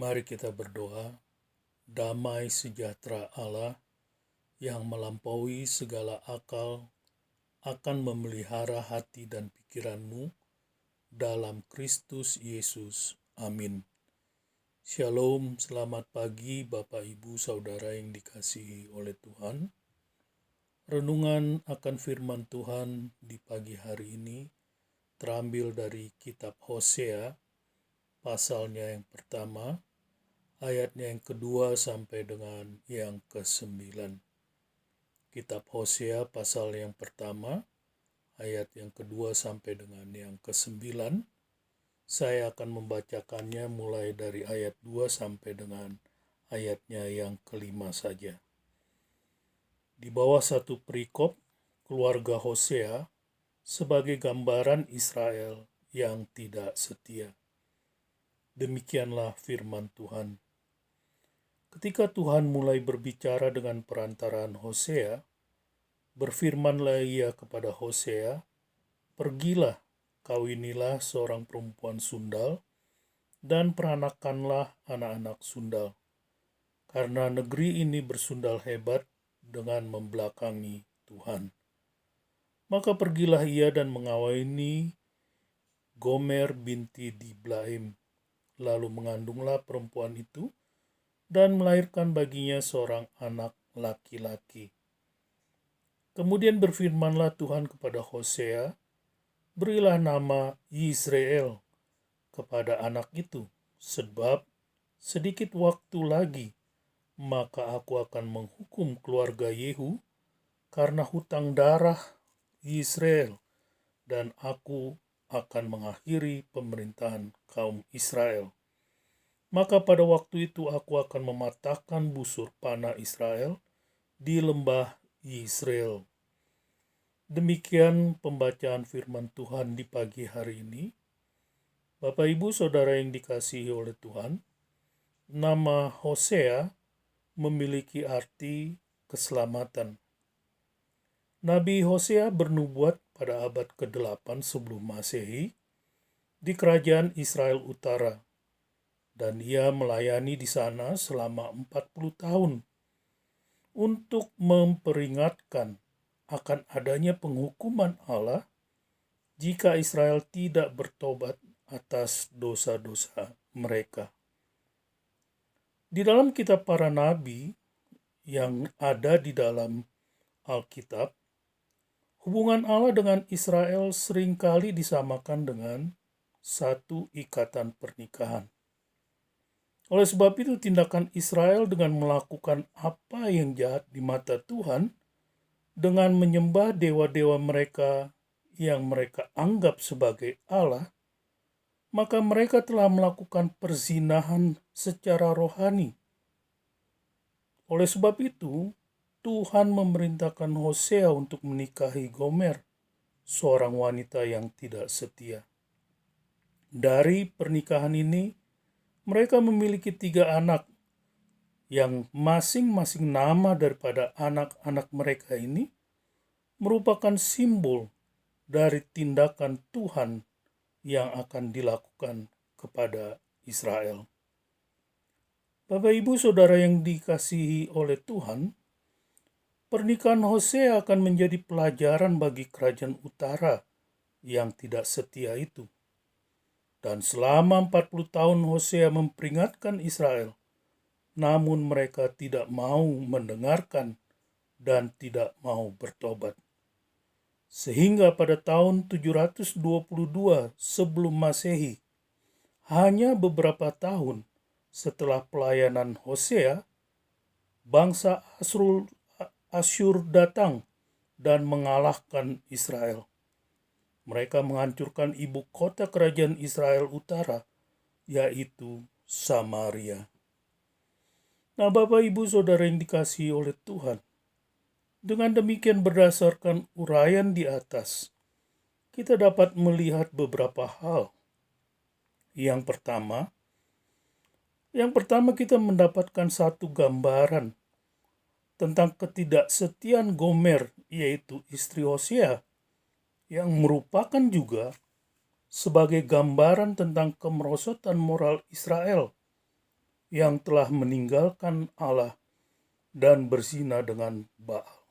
Mari kita berdoa. Damai sejahtera Allah yang melampaui segala akal akan memelihara hati dan pikiranmu dalam Kristus Yesus. Amin. Shalom, selamat pagi Bapak Ibu Saudara yang dikasihi oleh Tuhan. Renungan akan firman Tuhan di pagi hari ini terambil dari kitab Hosea, pasalnya yang pertama, ayatnya yang kedua sampai dengan yang ke-9. Kitab Hosea pasal yang pertama, ayat yang kedua sampai dengan yang ke-9. Saya akan membacakannya mulai dari ayat 2 sampai dengan ayatnya yang ke-5 saja. Di bawah satu perikop, keluarga Hosea sebagai gambaran Israel yang tidak setia. Demikianlah firman Tuhan. Ketika Tuhan mulai berbicara dengan perantaraan Hosea, berfirmanlah ia kepada Hosea, "Pergilah, kawinilah seorang perempuan sundal, dan peranakanlah anak-anak sundal, karena negeri ini bersundal hebat dengan membelakangi Tuhan." Maka pergilah ia dan mengawini Gomer binti Diblaim, lalu mengandunglah perempuan itu, dan melahirkan baginya seorang anak laki-laki. Kemudian berfirmanlah Tuhan kepada Hosea, "Berilah nama Yisrael kepada anak itu, sebab sedikit waktu lagi, maka aku akan menghukum keluarga Yehu karena hutang darah Yisrael, dan aku akan mengakhiri pemerintahan kaum Israel. Maka pada waktu itu aku akan mematahkan busur panah Israel di lembah Yisrael." Demikian pembacaan firman Tuhan di pagi hari ini. Bapak Ibu Saudara yang dikasihi oleh Tuhan, nama Hosea memiliki arti keselamatan. Nabi Hosea bernubuat pada abad ke-8 sebelum Masehi di kerajaan Israel Utara, dan ia melayani di sana selama 40 tahun untuk memperingatkan akan adanya penghukuman Allah jika Israel tidak bertobat atas dosa-dosa mereka. Di dalam kitab para nabi yang ada di dalam Alkitab, hubungan Allah dengan Israel seringkali disamakan dengan satu ikatan pernikahan. Oleh sebab itu, tindakan Israel dengan melakukan apa yang jahat di mata Tuhan, dengan menyembah dewa-dewa mereka yang mereka anggap sebagai Allah, maka mereka telah melakukan perzinahan secara rohani. Oleh sebab itu, Tuhan memerintahkan Hosea untuk menikahi Gomer, seorang wanita yang tidak setia. Dari pernikahan ini, mereka memiliki 3 anak, yang masing-masing nama daripada anak-anak mereka ini merupakan simbol dari tindakan Tuhan yang akan dilakukan kepada Israel. Bapak Ibu Saudara yang dikasihi oleh Tuhan, pernikahan Hosea akan menjadi pelajaran bagi kerajaan utara yang tidak setia itu. Dan selama 40 tahun Hosea memperingatkan Israel, namun mereka tidak mau mendengarkan dan tidak mau bertobat. Sehingga pada tahun 722 sebelum Masehi, hanya beberapa tahun setelah pelayanan Hosea, bangsa Asyur datang dan mengalahkan Israel. Mereka menghancurkan ibu kota kerajaan Israel Utara, yaitu Samaria. Nah, Bapak Ibu Saudara yang dikasihi oleh Tuhan, dengan demikian berdasarkan uraian di atas, kita dapat melihat beberapa hal. Yang pertama kita mendapatkan satu gambaran tentang ketidaksetiaan Gomer, yaitu istri Hosea, yang merupakan juga sebagai gambaran tentang kemerosotan moral Israel yang telah meninggalkan Allah dan berzina dengan Baal.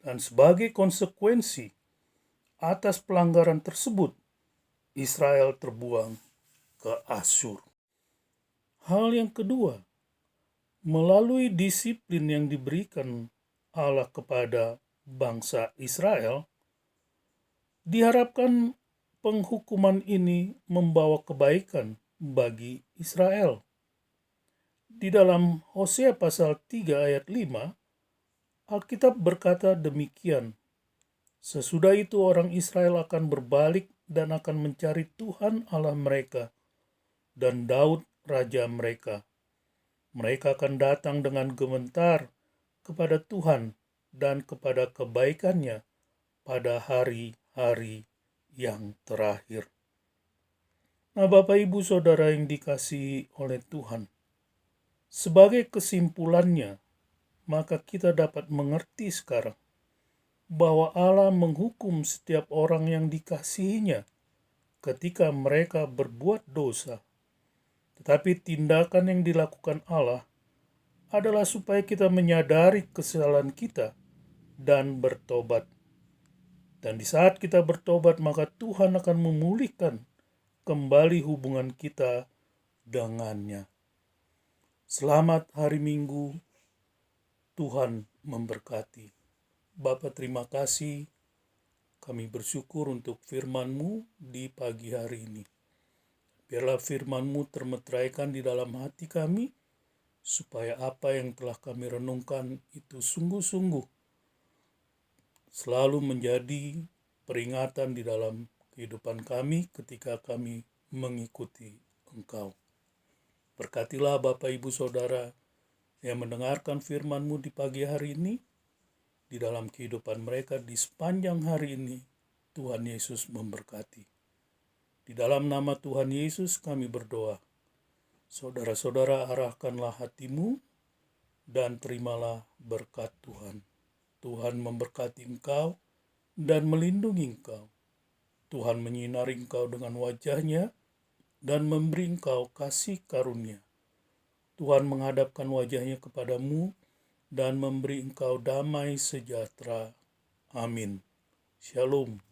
Dan sebagai konsekuensi atas pelanggaran tersebut, Israel terbuang ke Asyur. Hal yang kedua, melalui disiplin yang diberikan Allah kepada bangsa Israel, diharapkan penghukuman ini membawa kebaikan bagi Israel. Di dalam Hosea pasal 3 ayat 5, Alkitab berkata demikian, sesudah itu orang Israel akan berbalik dan akan mencari Tuhan Allah mereka dan Daud raja mereka. Mereka akan datang dengan gemetar kepada Tuhan dan kepada kebaikannya pada hari-hari yang terakhir. Nah, Bapak Ibu Saudara yang dikasihi oleh Tuhan, sebagai kesimpulannya, maka kita dapat mengerti sekarang bahwa Allah menghukum setiap orang yang dikasihinya ketika mereka berbuat dosa. Tetapi tindakan yang dilakukan Allah adalah supaya kita menyadari kesalahan kita dan bertobat. Dan di saat kita bertobat, maka Tuhan akan memulihkan kembali hubungan kita dengannya. Selamat hari Minggu, Tuhan memberkati. Bapa, terima kasih. Kami bersyukur untuk firman-Mu di pagi hari ini. Biarlah firman-Mu termeteraikan di dalam hati kami, supaya apa yang telah kami renungkan itu sungguh-sungguh selalu menjadi peringatan di dalam kehidupan kami ketika kami mengikuti Engkau. Berkatilah Bapak Ibu Saudara yang mendengarkan firman-Mu di pagi hari ini, di dalam kehidupan mereka di sepanjang hari ini. Tuhan Yesus memberkati. Di dalam nama Tuhan Yesus kami berdoa. Saudara-saudara, arahkanlah hatimu dan terimalah berkat Tuhan. Tuhan memberkati engkau dan melindungi engkau. Tuhan menyinari engkau dengan wajah-Nya dan memberi engkau kasih karunia. Tuhan menghadapkan wajah-Nya kepadamu dan memberi engkau damai sejahtera. Amin. Shalom.